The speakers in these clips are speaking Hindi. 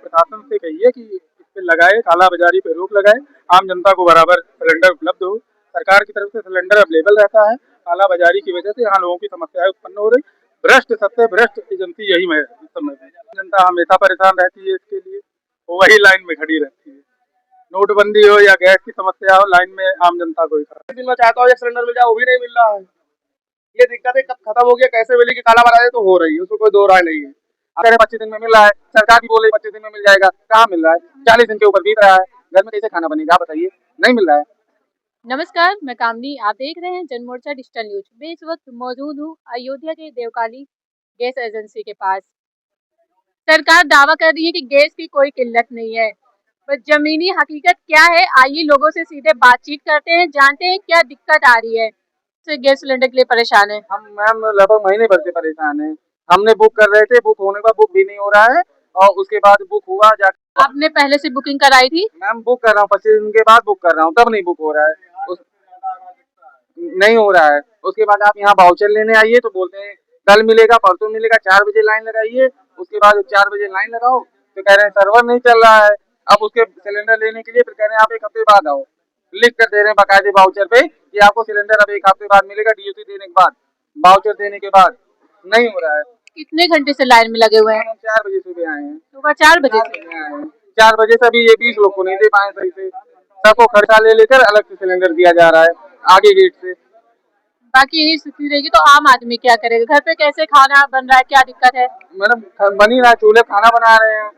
प्रशासन से कहिए कि इस पे लगाए, कालाबाजारी पे रोक लगाए, आम जनता को बराबर सिलेंडर उपलब्ध हो। सरकार की तरफ से सिलेंडर अवेलेबल रहता है, कालाबाजारी की वजह से यहाँ लोगों की समस्याएं उत्पन्न हो रही। भ्रष्ट सबसे भ्रष्ट एजेंसी यही है इस समय में। जनता हमेशा परेशान रहती है इसके लिए, वो वही लाइन में खड़ी रहती है। नोटबंदी हो या गैस की समस्या हो, लाइन में आम जनता को ही खड़ा। दिन मैं चाहता हूँ एक सिलेंडर मिल जाए, वो भी नहीं मिल रहा है। ये दिक्कतें कब खत्म होगी, कैसे मिलेगी? कालाबाजारी तो हो रही है, उसमें कोई दो राय नहीं है। अगर 25 दिन में मिल रहा है, सरकार भी बोल रही है 25 दिन में मिल जाएगा, कहाँ मिल रहा है? 40 दिन के ऊपर बीत रहा है, घर में कैसे खाना बनेगा बताइए? नहीं मिल रहा है। नमस्कार, मैं कामनी। आप देख रहे हैं जनमोर्चा डिजिटल न्यूज। मैं इस वक्त मौजूद हूँ अयोध्या के देवकाली गैस एजेंसी के पास। सरकार दावा कर रही है कि गैस की कोई किल्लत नहीं है, पर जमीनी हकीकत क्या है, आइए लोगों से सीधे बातचीत करते हैं, जानते हैं क्या दिक्कत आ रही है। तो गैस सिलेंडर के लिए परेशान है। हम मैम लगभग महीने भर से परेशान हैं। हमने बुक कर रहे थे, बुक होने के बाद बुक भी नहीं हो रहा है, और उसके बाद बुक हुआ जाकर आपने पहले से बुकिंग कराई थी? मैम बुक कर रहा हूँ, 25 दिन के बाद बुक कर रहा हूँ, तब नहीं बुक हो रहा है। उस नहीं हो रहा है। उसके बाद आप यहाँ वाउचर लेने आइए तो बोलते हैं कल मिलेगा, परसों मिलेगा, 4 बजे लाइन लगाइए। उसके बाद 4 बजे लाइन लगाओ तो कह रहे हैं सर्वर नहीं चल रहा है। अब उसके सिलेंडर लेने के लिए फिर कह रहे हैं आप 1 हफ्ते बाद आओ, लिख कर दे रहे हैं बाकायदे वाउचर पे कि आपको सिलेंडर अब 1 हफ्ते बाद मिलेगा, डीओसी देने के बाद, वाउचर देने के बाद। नहीं हो रहा है। कितने घंटे से लाइन में लगे हुए हैं? हम 4 बजे सुबह आए हैं। सुबह 4 बजे से? 4 बजे से अभी ये 20 लोग को नहीं दे पाए सही से। सबको खर्चा ले लेकर अलग से सिलेंडर दिया जा रहा है आगे गेट से। बाकी यही स्थिति रहेगी तो आम आदमी क्या करेगा? घर पे कैसे खाना बन रहा है, क्या दिक्कत है? मैडम बन ही रहा है, चूल्हे खाना बना रहे हैं।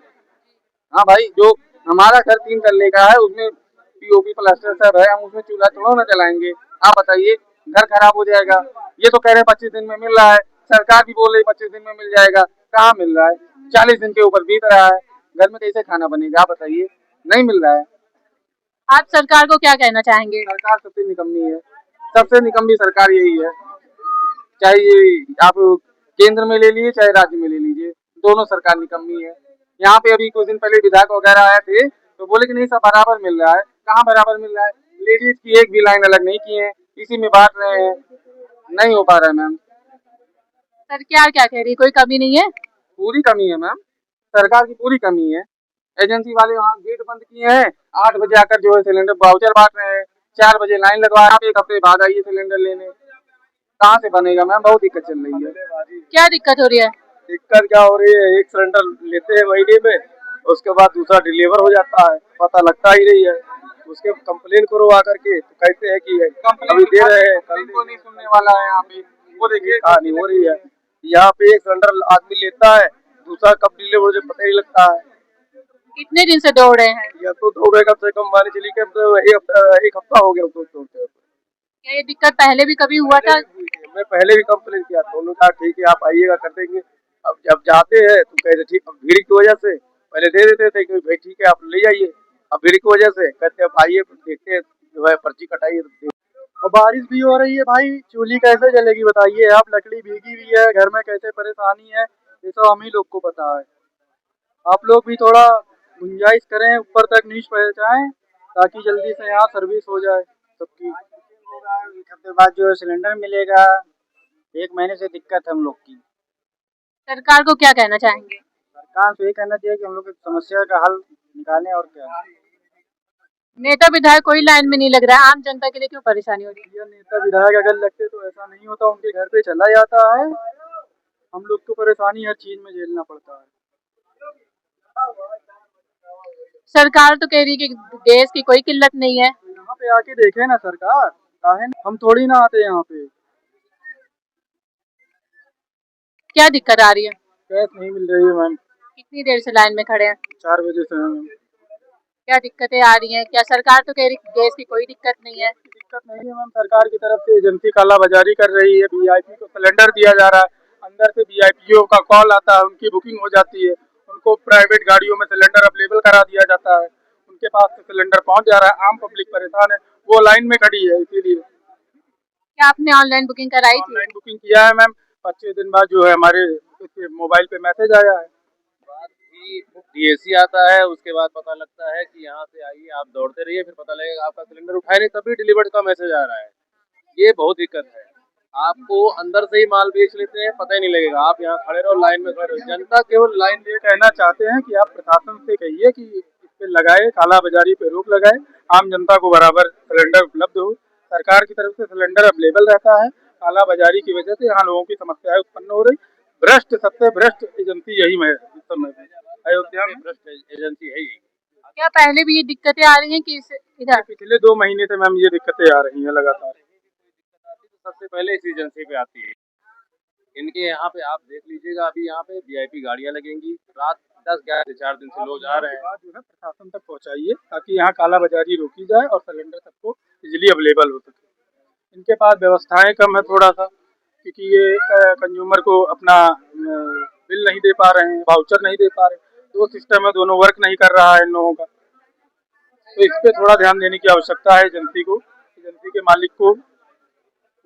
हाँ भाई, जो हमारा घर 3 तल्ले का है उसमें पीओपी प्लास्टर सब है, हम उसमें चूल्हा थोड़ा ना जलाएंगे? आप बताइए, घर खराब हो जाएगा। ये तो कह रहे हैं 25 दिन में मिल रहा है, सरकार भी बोल रही है 25 दिन में मिल जाएगा, कहाँ मिल रहा है? 40 दिन के ऊपर बीत रहा है, घर में कैसे खाना बनेगा आप बताइए? नहीं मिल रहा है। आप सरकार को क्या कहना चाहेंगे? सरकार सबसे निकम्मी है, सबसे निकम्मी सरकार यही है। चाहे ये आप केंद्र में ले लीजिए चाहे राज्य में ले लीजिए, दोनों सरकार निकम्मी है। यहाँ पे अभी कुछ दिन पहले विधायक वगैरह आए थे तो बोले कि नहीं सब बराबर मिल रहा है। कहाँ बराबर मिल रहा है? लेडीज की एक भी लाइन अलग नहीं की है, इसी में बांट रहे हैं। नहीं हो पा रहा है मैम। सरकार क्या कह रही है, कोई कमी नहीं है? पूरी कमी है मैम, सरकार की पूरी कमी है। एजेंसी वाले वहाँ गेट बंद किए हैं, 8 बजे आकर जो है सिलेंडर वाउचर बांट रहे हैं, 4 बजे लाइन लगवा रहे हैं, 1 हफ्ते बाद आइए सिलेंडर लेने। कहाँ से बनेगा मैम? बहुत दिक्कत चल रही है। क्या दिक्कत हो रही है? दिक्कत क्या हो रही है, एक सिलेंडर लेते हैं महीने में, उसके बाद दूसरा डिलीवर हो जाता है, पता लगता ही नहीं है। उसके कंप्लेन करो आकर के तो कहते हैं कि अभी दे रहे हैं, कल को नहीं सुनने वाला है यहाँ पे। वो देखिए कहानी हो रही है। यहाँ पे एक सिलेंडर आदमी लेता है, दूसरा कब डिलीवर हो जाए पता ही लगता है। कितने दिन से दौड़ रहे हैं? या तो दौड़े कम से कम मान चलिए कि एक हफ्ता हो गया उसको दौड़ते। क्या ये दिक्कत पहले भी कभी हुआ था? मैं पहले भी कंप्लेन किया था, उन्होंने कहा ठीक है आप आइएगा कर देंगे। अब जब जाते हैं तो कहते ठीक, अब भीड़ की वजह से पहले दे देते थे कि भाई ठीक है आप ले जाइए, अब भीड़ की वजह से कहते हैं आइए देखते हैं जो है पर्ची कटाइए। और बारिश भी हो रही है भाई, चूल्ही कैसे जलेगी बताइए आप? लकड़ी भीगी हुई है, घर में कैसे परेशानी है ये तो हम ही लोग को पता है। आप लोग भी थोड़ा गुंजाइश करें, ऊपर तक न्यूज पहुंचाएं ताकि जल्दी से यहाँ सर्विस हो जाए सबकी। 1 हफ्ते बाद जो है सिलेंडर मिलेगा, 1 महीने से दिक्कत है हम लोग की। सरकार को क्या कहना चाहेंगे? सरकार से ये कहना चाहिए कि हम लोग की समस्या का हल निकालें और क्या। नेता विधायक कोई लाइन में नहीं लग रहा है, आम जनता के लिए क्यों परेशानी हो रही है? ये नेता विधायक अगर लगते तो ऐसा नहीं होता, उनके घर पे चला जाता है। हम लोग को परेशानी हर चीज में झेलना पड़ता है। सरकार तो कह रही है कि गैस की कोई किल्लत नहीं है। यहाँ पे आके देखे ना सरकार, काहे न? हम थोड़ी ना आते यहाँ पे। क्या दिक्कत आ रही है? गैस नहीं मिल रही है मैम, कितनी देर से लाइन में खड़े हैं? 4 बजे से हैं मैम। क्या दिक्कतें आ रही हैं? क्या सरकार तो कह रही है गैस की कोई दिक्कत नहीं है? दिक्कत नहीं है मैम, सरकार की तरफ से एजेंसी कालाबाजारी कर रही है। वीआईपी को सिलेंडर दिया जा रहा है, अंदर से वीआईपीओ का कॉल आता है, उनकी बुकिंग हो जाती है, उनको प्राइवेट गाड़ियों में सिलेंडर अवेलेबल करा दिया जाता है, उनके पास से सिलेंडर पहुंच जा रहा है। आम पब्लिक परेशान है, वो लाइन में खड़ी है। इसीलिए क्या आपने ऑनलाइन बुकिंग कराई थी? ऑनलाइन बुकिंग किया है मैम, 25 दिन बाद जो है हमारे मोबाइल पे मैसेज आया है। डीएसी आता है, उसके बाद पता लगता है कि यहाँ से आइए, आप दौड़ते रहिए, फिर पता लगेगा आपका सिलेंडर उठाए नहीं तभी डिलीवर्ड का मैसेज आ रहा है। ये बहुत दिक्कत है। आपको अंदर से ही माल बेच लेते हैं, पता ही नहीं लगेगा। आप यहाँ खड़े रहो, लाइन में खड़े रहो, जनता केवल लाइन ये कहना चाहते हैं कि आप प्रशासन से कहिए कि इस पे लगाए, काला बाजारी पे रोक लगाए, आम जनता को बराबर सिलेंडर उपलब्ध हो। सरकार की तरफ से सिलेंडर अवेलेबल रहता है, काला बाजारी की वजह से यहाँ लोगों की समस्याएं उत्पन्न हो रही। भ्रष्ट, सबसे भ्रष्ट एजेंसी यही है इस समय में अयोध्या में। भ्रष्ट एजेंसी है ही। क्या पहले भी ये दिक्कतें आ रही हैं कि इधर? पिछले 2 महीने से मैम ये दिक्कतें आ रही हैं लगातार। सबसे पहले इस एजेंसी पे आती है। इनके यहाँ पे आप देख लीजिएगा, अभी यहाँ पे वीआईपी गाड़ियाँ लगेंगी, रात 10-11 से 4 दिन से लोग आ रहे हैं। बात जो है प्रशासन तक पहुँचाइए ताकि यहाँ काला बाजारी रोकी जाए और सिलेंडर सबको इजीली अवेलेबल हो सके। इनके पास व्यवस्थाएं कम है थोड़ा सा, क्योंकि ये कंज्यूमर को अपना बिल नहीं दे पा रहे हैं, वाउचर नहीं दे पा रहे। 2 सिस्टम है, दोनों वर्क नहीं कर रहा है इन लोगों का, तो इस पे थोड़ा ध्यान देने की आवश्यकता है एजेंसी को। एजेंसी के मालिक को,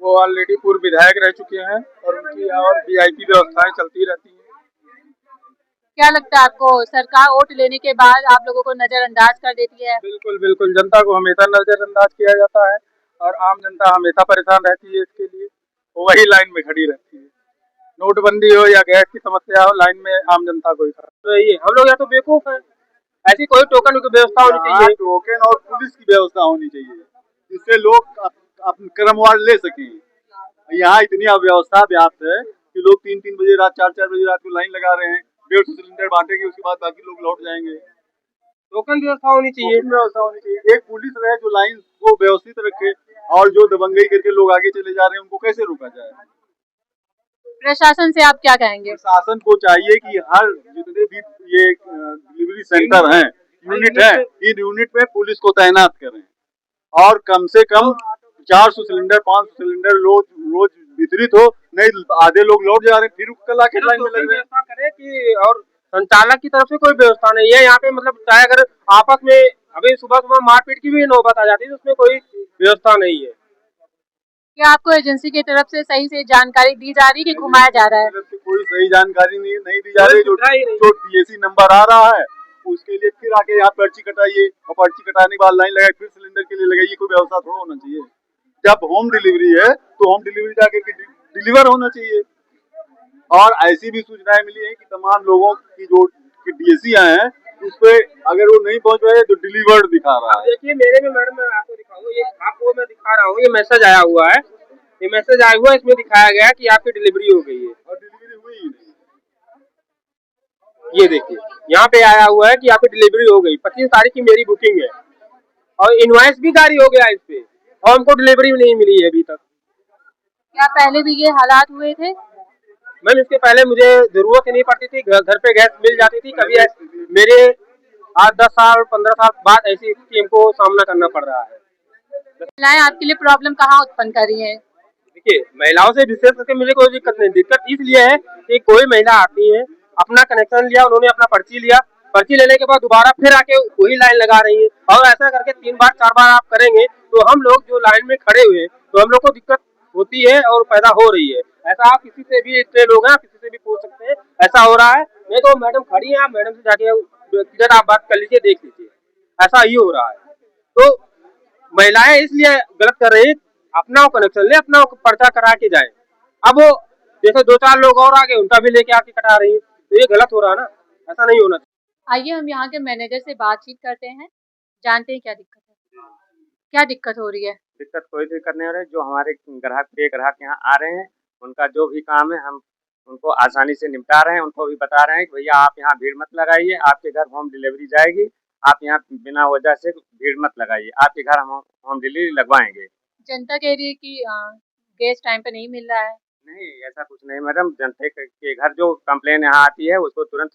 वो ऑलरेडी पूर्व विधायक रह चुके हैं और उनकी और वीआईपी व्यवस्थाएं चलती रहती हैं। क्या लगता है आपको, सरकार वोट लेने के बाद आप लोगों को नजरअंदाज कर देती है? बिल्कुल बिल्कुल, जनता को हमेशा नजरअंदाज किया जाता है और आम जनता हमेशा परेशान रहती है इसके लिए, वो वही लाइन में खड़ी रहती है। नोटबंदी हो या गैस की समस्या हो, लाइन में आम जनता को ही खड़ा। तो ये हम लोग यहाँ तो बेवकूफ है, ऐसी कोई टोकन की व्यवस्था होनी चाहिए। टोकन और पुलिस की व्यवस्था होनी चाहिए, जिससे लोग अपने क्रमवार ले सकें। यहाँ इतनी अव्यवस्था व्याप्त है कि लोग 3-3 बजे रात, 4-4 बजे रात को लाइन लगा रहे हैं। 150 सिलेंडर बांटेंगे, उसके बाद बाकी लोग लौट जाएंगे। टोकन व्यवस्था होनी चाहिए। टोकन व्यवस्था होनी चाहिए। एक पुलिस रहे जो लाइन को व्यवस्थित रखे, और जो दबंगई करके लोग आगे चले जा रहे हैं उनको कैसे रोका जाए। प्रशासन से आप क्या कहेंगे? प्रशासन को चाहिए कि हर जितने भी ये डिलीवरी सेंटर हैं, यूनिट है, इन यूनिट में पुलिस को तैनात करें और कम से कम 400 सिलेंडर, 500 सिलेंडर रोज वितरित हो। नहीं, आधे लोग लौट जा रहे हैं, फिर कल आके लाइन में लग रहे हैं। करे कि और संचालक की तरफ से कोई व्यवस्था नहीं है यहाँ पे, मतलब चाहे अगर आपस में अभी सुबह सुबह मारपीट की भी नौबत आ जाती है तो उसमें कोई व्यवस्था नहीं है। क्या आपको एजेंसी की तरफ से सही से जानकारी दी जा रही है कि घुमाया जा रहा है? कोई सही जानकारी नहीं दी जा रही। जो टीएसी नंबर आ रहा है उसके लिए फिर आके यहाँ पर्ची कटाइए, और पर्ची कटाने के बाद लाइन लगाए, फिर सिलेंडर के लिए लगाइए। कोई व्यवस्था थोड़ा होना चाहिए। जब होम डिलीवरी है तो होम डिलीवरी जाके डिलीवर होना चाहिए। और ऐसी भी सूचनाएं मिली है कि तमाम लोगों की जो डीएसी हैं उस पे अगर वो नहीं पहुंच रहे तो डिलीवर्ड दिखा रहा है। देखिए मेरे में मैडम, मैं आपको दिखाऊंगा, ये आपको मैं दिखा रहा हूँ, ये मैसेज आया हुआ है, ये मैसेज आया हुआ है, इसमें दिखाया गया है कि आपकी डिलीवरी हो गई है और डिलीवरी हुई ही नहीं। ये देखिए यहाँ पे आया हुआ है कि आपकी डिलीवरी हो गई। 25 तारीख की मेरी बुकिंग है और इनवॉइस भी जारी हो गया इस पे, और हमको डिलीवरी नहीं मिली है अभी तक। क्या पहले भी ये हालात हुए थे? मैम इसके पहले मुझे जरूरत ही नहीं पड़ती थी, घर पे गैस मिल जाती थी। कभी मेरे आज 10 साल 15 साल बाद ऐसी स्थिति हमको सामना करना पड़ रहा है। महिलाएं आपके लिए प्रॉब्लम कहाँ उत्पन्न कर रही है? देखिए महिलाओं से विशेष करके मुझे कोई दिक्कत नहीं। दिक्कत इसलिए है कि कोई महिला आती है, अपना कनेक्शन लिया, उन्होंने अपना पर्ची लिया, पर्ची लेने के बाद दोबारा फिर आके वही लाइन लगा रही है, और ऐसा करके 3 बार 4 बार आप करेंगे तो हम लोग जो लाइन में खड़े हुए तो हम लोग को दिक्कत होती है और पैदा हो रही है। ऐसा आप किसी से भी, इतने लोग हैं, किसी से भी पूछ सकते हैं, ऐसा हो रहा है। नहीं तो मैडम खड़ी है, आप मैडम से जाके किधर आप बात कर लीजिए, देख लीजिए, ऐसा ही हो रहा है। तो महिलाएं इसलिए गलत कर रही है, अपना कनेक्शन ले, अपना पर्चा करा के जाए। अब वो जैसे 2-4 लोग और आगे उनका भी लेके आके कटा रही है, तो ये गलत हो रहा है ना, ऐसा नहीं होना चाहिए। आइए हम यहाँ के मैनेजर से बातचीत करते हैं, जानते हैं क्या दिक्कत है, क्या दिक्कत हो रही है। दिक्कत कोई दिक्कत नहीं हो रही। जो हमारे ग्राहक यहाँ आ रहे हैं, उनका जो भी काम है हम उनको आसानी से निपटा रहे हैं। उनको भी बता रहे हैं कि भैया आप यहाँ भीड़ मत लगाइए, आपके घर होम डिलीवरी जाएगी, आप यहाँ बिना वजह से भीड़ मत लगाइए, आपके घर हम होम डिलीवरी लगवाएंगे। जनता कह रही है कि गैस टाइम पे नहीं मिल रहा है। नहीं, ऐसा कुछ नहीं मैडम। जनता के घर जो कंप्लेन यहाँ आती है उसको तुरंत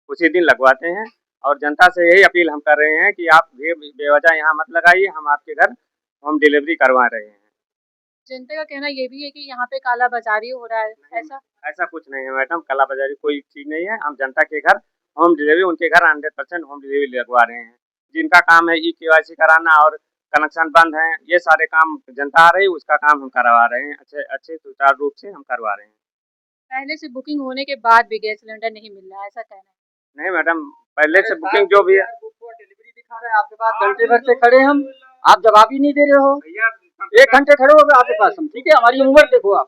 उसी दिन लगवाते हैं, और जनता से यही अपील हम कर रहे हैं कि आप भीड़ बेवजह यहाँ मत लगाइए, हम आपके घर होम डिलीवरी करवा रहे हैं। जनता का कहना ये भी है कि यहाँ पे काला बाजारी हो रहा है। ऐसा कुछ नहीं है मैडम, काला बाजारी कोई चीज़ नहीं है। हम जनता के घर होम डिलीवरी, उनके घर 100% होम डिलीवरी लगवा रहे हैं। जिनका काम है KYC कराना और कनेक्शन बंद है, ये सारे काम जनता आ रही है, उसका काम हम करवा रहे हैं, अच्छे सुचारू रूप से हम करवा रहे हैं। पहले से बुकिंग होने के बाद भी गैस सिलेंडर नहीं मिल रहा है, ऐसा कहना है। नहीं मैडम, पहले से बुकिंग जो भी है, डिलीवरी दिखा रहे हैं आपके पास, घंटे भर से खड़े हम, आप जवाब ही नहीं दे रहे हो। 1 घंटे खड़े हो गए आपके पास हम, ठीक है, हमारी उम्र देखो आप,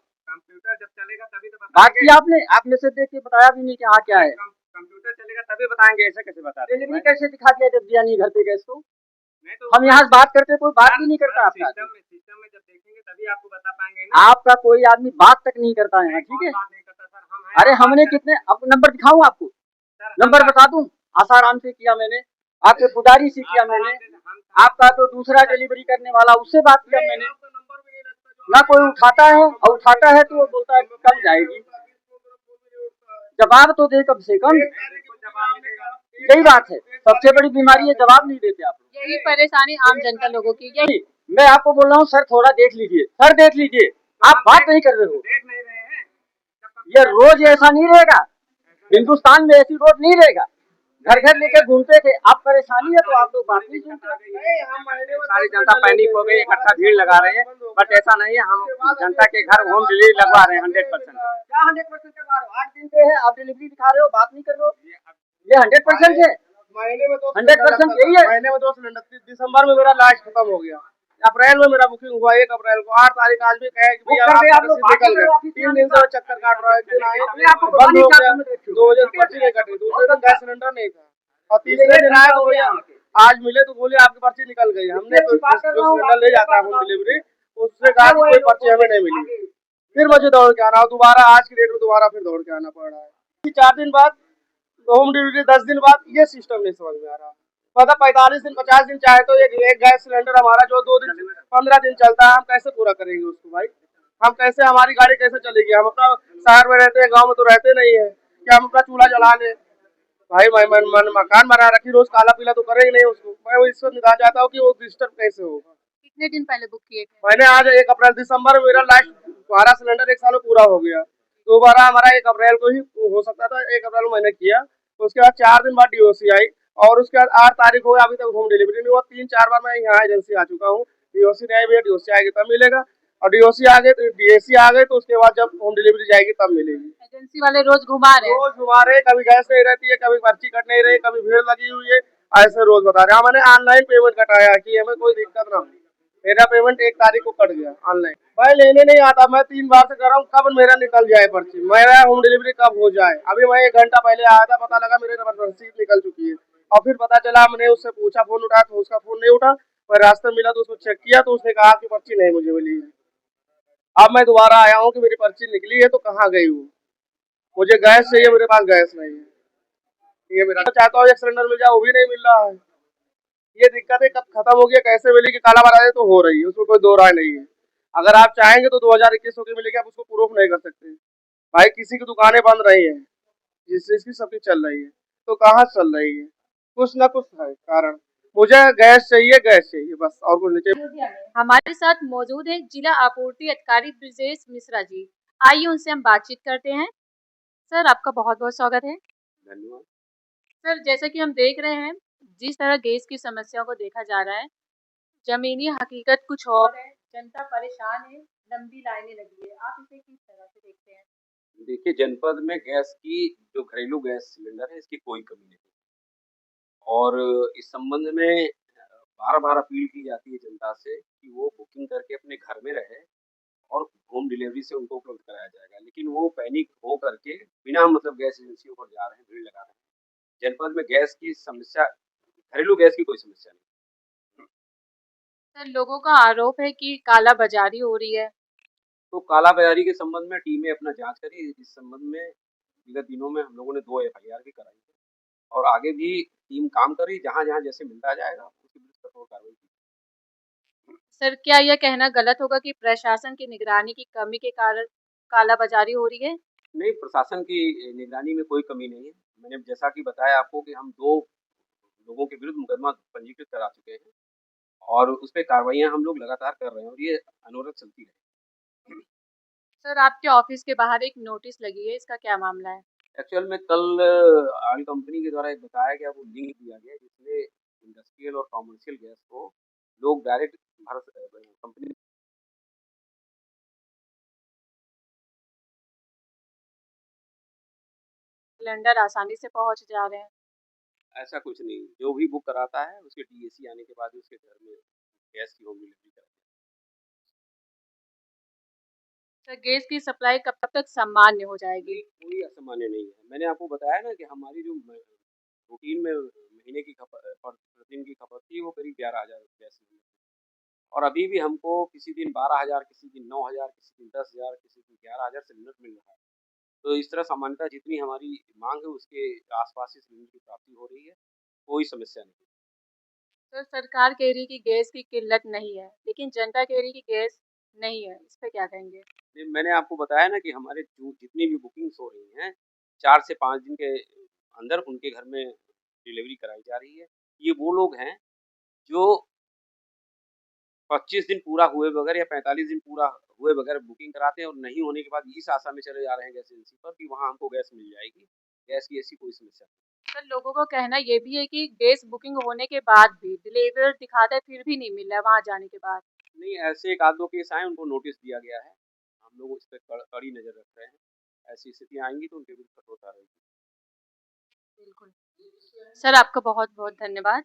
बात की आप में से देख के बताया भी नहीं कि हाँ क्या है। कंप्यूटर चलेगा तभी बताएंगे, ऐसे कैसे बता देंगे डिलीवरी भाई? कैसे दिखा दिया जब दिया नहीं घर पे गैस को? नहीं तो हम यहाँ से बात करते कोई बात भी नहीं करता आपका। सिस्टम में जब देखेंगे तभी आपको बता पाएंगे ना। आपका कोई आदमी बात तक नहीं करता है, ठीक है? बात नहीं करता सर, हम हैं, अरे हम हमने बात करें। कितने अब नंबर दिखाऊं आपको? सर, नंबर बता दूं? आसाराम से किया मैंने, आपके पुजारी से किया मैंने, आपका तो दूसरा डिलीवरी करने वाला उससे बात किया मैंने, ना कोई उठाता है, और उठाता है तो वो बोलता है कि कल जाएगी। जवाब तो दे कम से कम, यही बात है। सबसे बड़ी बीमारी है जवाब नहीं देते आप लोग। यही परेशानी आम जनता लोगों की। यही मैं आपको बोल रहा हूँ सर थोड़ा देख लीजिए, सर देख लीजिए, आप बात नहीं कर रहे हो। देख नहीं रहे हैं। ये रोज ऐसा नहीं रहेगा, हिंदुस्तान में ऐसी रोड नहीं रहेगा। घर घर लेकर घूमते थे, आप परेशानी है तो आप लोग बात नहीं सुनते। सारी जनता पैनिक हो गई, इकट्ठा भीड़ लगा रहे हैं, बट ऐसा नहीं है। हम जनता के घर होम डिलीवरी लगवा रहे हैं 100%। क्या 100% करवा रहे हो? 8 दिन से है आप डिलीवरी दिखा रहे हो, बात नहीं कर रहे हो। ये 100% है, महीने में 100% यही है। महीने में 2 सिलेंडर। दिसंबर में मेरा लास्ट खत्म हो गया, अप्रैल में मेरा बुकिंग हुआ 1 अप्रैल को। 8 तारीख आज भी कहे कि भैया आप लोग निकल गए। 3 दिन से चक्कर काट रहा है, 1 दिन आए बंद हो गया, 2 बजे पर्ची नहीं कटी, दूसरे दिन गैस सिलेंडर नहीं था, और तीसरे दिन आए तो भैया आज मिले तो बोले आपकी पर्ची निकल गई। हमने तो जो सिलेंडर ले जाता है होम डिलीवरी उससे कहा कि कोई पर्ची हमें नहीं मिली। फिर मुझे दौड़ के आना, दोबारा आज की डेट में दोबारा फिर दौड़ के आना पड़ रहा है। 4 दिन बाद होम डिलीवरी, 10 दिन बाद, ये सिस्टम नहीं समझ में आ रहा। मतलब 45 दिन 50 दिन चाहे तो एक गैस सिलेंडर हमारा जो 2 दिन 15 दिन चलता है, हम कैसे पूरा करेंगे उसको भाई? हम कैसे, हमारी गाड़ी कैसे चलेगी? हम अपना शहर में रहते हैं, गांव में तो रहते नहीं है कि हम अपना चूल्हा जला लें भाई? मैं मकान बना रखी, रोज काला पीला तो करेंगे नहीं उसको। मैं वो इसको निकाल चाहता हूँ कि वो डिस्टर्ब कैसे होगा। कितने दिन पहले बुक किए थे? मैंने आज 1 अप्रैल, दिसंबर में मेरा लास्ट हमारा सिलेंडर 1 साल में पूरा हो गया। दोबारा हमारा 1 अप्रैल को ही हो सकता था, 1 अप्रैल में मैंने किया। उसके बाद 4 दिन बाद डीओसी आई, और उसके बाद 8 तारीख हो गया, अभी तक होम डिलीवरी नहीं हुआ। 3-4 बार मैं यहाँ एजेंसी आ चुका हूँ, डीओसी नहीं आई भैया, डीओसी आएगी तब मिलेगा, और डीओसी आ गए तो डीएसी आ गए तो उसके बाद जब होम डिलीवरी जाएगी तब मिलेगी। एजेंसी वाले रोज घुमा रहे हैं। रोज घुमा रहे, कभी गैस नहीं रहती है, कभी पर्ची कट नहीं रही, कभी भीड़ लगी हुई है, ऐसे रोज बता रहे हैं। मैंने ऑनलाइन पेमेंट कटाया कि हमें कोई दिक्कत ना हो, मेरा पेमेंट 1 तारीख को कट गया ऑनलाइन। भाई लेने नहीं आता, मैं 3 बार से कर रहा हूँ, कब मेरा निकल जाए पर्ची, मेरा होम डिलीवरी कब हो जाए। अभी मैं 1 घंटा पहले आया था, पता लगा मेरे रसीद निकल चुकी है, और फिर पता चला, मैंने उससे पूछा, फोन उठाया तो उसका फोन नहीं उठा। मैं रास्ते में मिला तो उसको चेक किया तो उसने कहा कि पर्ची नहीं मुझे मिली है। अब मैं दोबारा आया हूँ कि मेरी पर्ची निकली है तो कहाँ गई वो? मुझे गैस चाहिए, मेरे पास गैस नहीं है। ये मेरा चाहता हूँ 1 सिलेंडर मिल जाए, वो भी नहीं मिल रहा है। ये दिक्कतें कब खत्म होगी, कैसे मिलेगी? कालाबाजारी तो हो रही है, उसमें कोई दो राय नहीं है। अगर आप चाहेंगे तो 2021 की मिलेगी, आप उसको प्रूफ नहीं कर सकते भाई। किसी की दुकानें बंद रही है, जिस चीज की सबकी चल रही है, तो कहाँ चल रही है? कुछ ना कुछ है कारण। मुझे गैस चाहिए बस, और कुछ नहीं चाहिए। हमारे साथ मौजूद है जिला आपूर्ति अधिकारी ब्रिजेश मिश्रा जी। आइए उनसे हम बातचीत करते हैं। सर आपका बहुत बहुत स्वागत है। धन्यवाद। सर जैसा कि हम देख रहे हैं, जिस तरह गैस की समस्या को देखा जा रहा है, जमीनी हकीकत कुछ और है, जनता परेशान है, लंबी लाइनें लगी है। आप इसे किस तरह से देखते हैं? देखिए, जनपद में गैस की जो घरेलू गैस सिलेंडर है, इसकी कोई कमी नहीं, और इस संबंध में बार-बार अपील की जाती है जनता से कि वो बुकिंग करके अपने घर में रहे, और होम डिलीवरी से उनको उपलब्ध कराया जाएगा। लेकिन वो पैनिक हो करके बिना मतलब गैस एजेंसियों पर जा रहे हैं, भीड़ लगा रहे हैं। जनपद में गैस की समस्या, घरेलू गैस की कोई समस्या नहीं। सर लोगों का आरोप है कि काला बाजारी हो रही है। तो कालाबाजारी के संबंध में टीमें अपना जाँच करी। इस संबंध में विगत दिनों में हम लोगों ने 2 एफआईआर भी कराई है, और आगे भी टीम काम कर रही, जहाँ-जहाँ जैसे मिलता जाएगा उसके विरुद्ध कठोर कार्रवाई की। सर क्या यह कहना गलत होगा कि प्रशासन की निगरानी की कमी के कारण काला बाजारी हो रही है? नहीं, प्रशासन की निगरानी में कोई कमी नहीं है। मैंने जैसा कि बताया आपको कि हम 2 लोगों के विरुद्ध मुकदमा पंजीकृत करा चुके हैं, और उस पे कार्रवाइयाँ हम लोग लगातार कर रहे हैं, और ये अनवरत चलती रहेगी। सर आपके ऑफिस के बाहर एक नोटिस लगी है, इसका क्या मामला है? एक्चुअल में कल ऑयल कंपनी के द्वारा एक बताया गया, वो लिंक दिया गया जिसमें इंडस्ट्रियल और कॉमर्शियल गैस को लोग डायरेक्ट भारत कंपनी सिलेंडर आसानी से पहुंच जा रहे हैं। ऐसा कुछ नहीं, जो भी बुक कराता है उसके डीएसी आने के बाद ही उसके घर में गैस की होम डिलीवरी कराई सर गैस की सप्लाई कब तक सामान्य हो जाएगी? कोई असामान्य नहीं है। मैंने आपको बताया ना कि हमारी जो रूटीन में महीने की प्रतिदिन की खपत थी वो करीब 11,000 गैस सिलेंडर थी। और अभी भी हमको किसी दिन 12,000, किसी दिन 9,000, किसी दिन 10,000, किसी दिन 11,000 सिलेंडर मिल रहा है। तो इस तरह सामान्यतः जितनी हमारी मांग है उसके आसपास ही सिलेंडर की प्राप्ति हो रही है, कोई समस्या नहीं। सर सरकार कह रही है कि गैस की किल्लत नहीं है, लेकिन जनता कह रही है कि गैस नहीं है, इस पे क्या कहेंगे? नहीं, मैंने आपको बताया ना कि हमारे जो जितनी भी बुकिंग्स हो रही हैं 4 से 5 दिन के अंदर उनके घर में डिलीवरी कराई जा रही है। ये वो लोग हैं जो 25 दिन पूरा हुए बगैर या 45 दिन पूरा हुए बगैर बुकिंग कराते हैं और नहीं होने के बाद इस आशा में चले जा रहे हैं गैस एजेंसी पर कि वहाँ हमको गैस मिल जाएगी। गैस की ऐसी कोई समस्या नहीं। सर लोगों का कहना ये भी है कि गैस बुकिंग होने के बाद भी डिलीवर दिखाता है फिर भी नहीं मिल रहा है वहाँ जाने के बाद। नहीं, ऐसे एक आध 2 केस आए, उनको नोटिस दिया गया है। हम लोग उस पे कड़ी नज़र रख रहे हैं। ऐसी स्थितियाँ आएँगी तो उनके विरुद्ध कठोरता रहेगी। बिल्कुल। सर आपका बहुत-बहुत धन्यवाद।